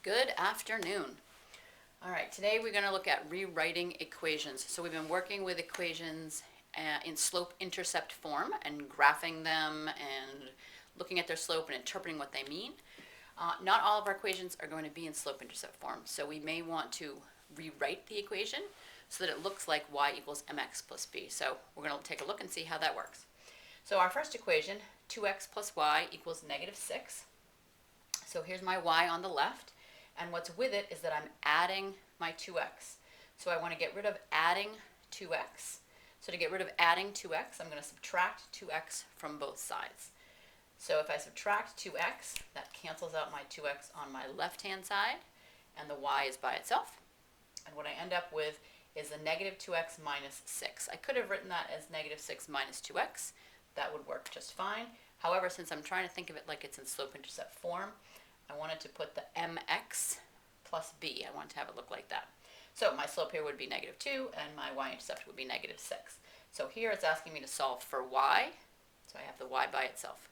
Good afternoon. All right, today we're going to look at rewriting equations. So we've been working with equations in slope-intercept form and graphing them and looking at their slope and interpreting what they mean. Not all of our equations are going to be in slope-intercept form, so we may want to rewrite the equation so that it looks like y equals mx plus b. So we're going to take a look and see how that works. So our first equation, 2x plus y equals negative 6. So here's my y on the left, and what's with it is that I'm adding my 2x. So I want to get rid of adding 2x. So to get rid of adding 2x, I'm going to subtract 2x from both sides. So if I subtract 2x, that cancels out my 2x on my left-hand side, and the y is by itself. And what I end up with is a negative 2x minus 6. I could have written that as negative 6 minus 2x. That would work just fine. However, since I'm trying to think of it like it's in slope-intercept form, I wanted to put the mx plus b. I wanted to have it look like that. So my slope here would be negative 2, and my y-intercept would be negative 6. So here it's asking me to solve for y, so I have the y by itself.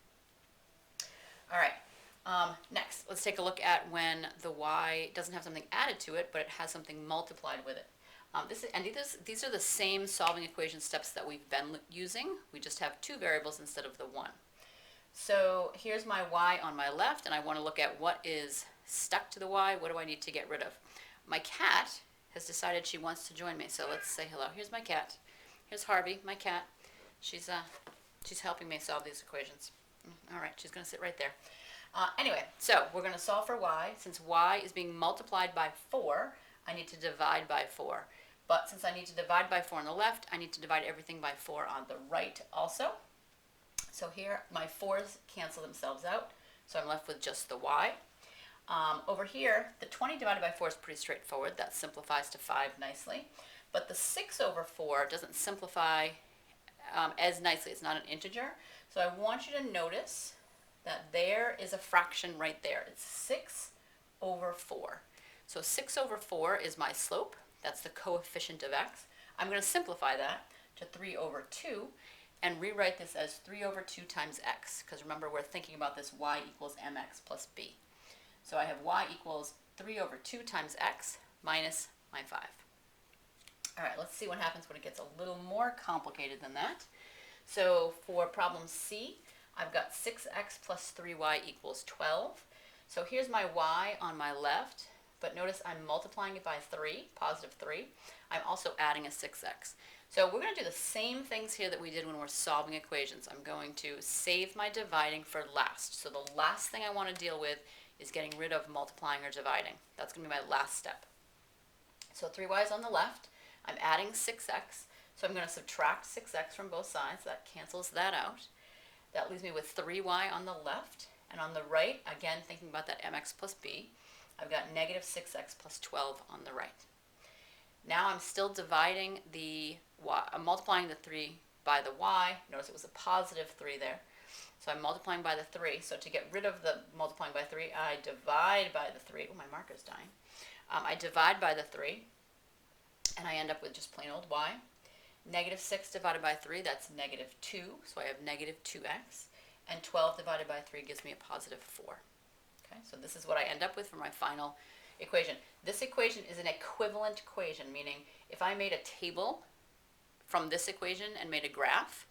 All right, next, let's take a look at when the y doesn't have something added to it, but it has something multiplied with it. These are the same solving equation steps that we've been using. We just have two variables instead of the one. So here's my y on my left, and I want to look at what is stuck to the y. What do I need to get rid of? My cat has decided she wants to join me, so let's say hello. Here's my cat. Here's Harvey, my cat. She's helping me solve these equations. All right, she's going to sit right there. Anyway, so we're going to solve for y. Since y is being multiplied by 4, I need to divide by 4. But since I need to divide by 4 on the left, I need to divide everything by 4 on the right also. So here, my 4's cancel themselves out, so I'm left with just the y. Over here, the 20 divided by 4 is pretty straightforward. That simplifies to 5 nicely. But the 6 over 4 doesn't simplify as nicely. It's not an integer. So I want you to notice that there is a fraction right there. It's 6 over 4. So 6 over 4 is my slope. That's the coefficient of x. I'm going to simplify that to 3 over 2. And rewrite this as 3 over 2 times x, because remember we're thinking about this y equals mx plus b. So I have y equals 3 over 2 times x minus my 5. All right, let's see what happens when it gets a little more complicated than that. So for problem C, I've got 6x plus 3y equals 12. So here's my y on my left, but notice I'm multiplying it by 3, positive 3. I'm also adding a 6x. So we're going to do the same things here that we did when we're solving equations. I'm going to save my dividing for last. So the last thing I want to deal with is getting rid of multiplying or dividing. That's going to be my last step. So 3y is on the left. I'm adding 6x. So I'm going to subtract 6x from both sides. That cancels that out. That leaves me with 3y on the left. And on the right, again, thinking about that mx plus b, I've got negative 6x plus 12 on the right. Now I'm still dividing the y, I'm multiplying the 3 by the y. Notice it was a positive 3 there. So I'm multiplying by the 3. So to get rid of the multiplying by 3, I divide by the 3. Oh, my marker's dying. I divide by the 3, and I end up with just plain old y. Negative 6 divided by 3, that's negative 2. So I have negative 2x. And 12 divided by 3 gives me a positive 4. Okay, so this is what I end up with for my final equation. This equation is an equivalent equation, meaning if I made a table from this equation and made a graph,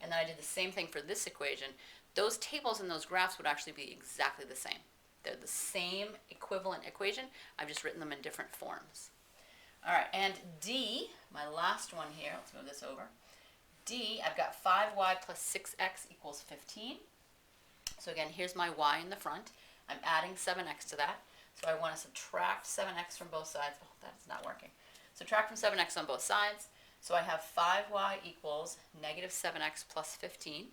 and then I did the same thing for this equation, those tables and those graphs would actually be exactly the same. They're the same equivalent equation. I've just written them in different forms. All right, and D, my last one here, let's move this over. D, I've got 5y plus 6x equals 15. So again, here's my y in the front. I'm adding 7x to that. So I want to subtract 7x from both sides. Oh, that's not working. Subtract from 7x on both sides. So I have 5y equals negative 7x plus 15.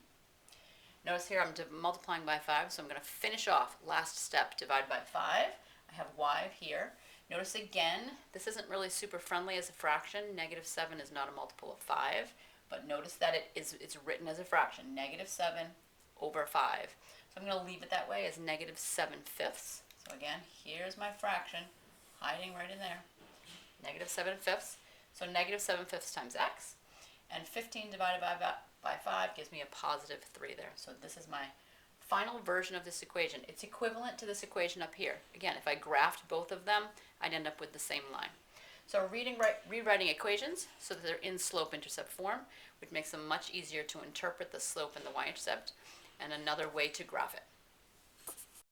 Notice here I'm multiplying by 5, so I'm going to finish off. Last step, divide by 5. I have y here. Notice again, this isn't really super friendly as a fraction. Negative 7 is not a multiple of 5. But notice that it's written as a fraction. Negative 7 over 5. So I'm going to leave it that way as negative 7/5. So again, here's my fraction, hiding right in there, negative 7/5. So negative 7/5 times x, and 15 divided by 5 gives me a positive 3 there. So this is my final version of this equation. It's equivalent to this equation up here. Again, if I graphed both of them, I'd end up with the same line. So rewriting equations so that they're in slope-intercept form, which makes them much easier to interpret the slope and the y-intercept, and another way to graph it.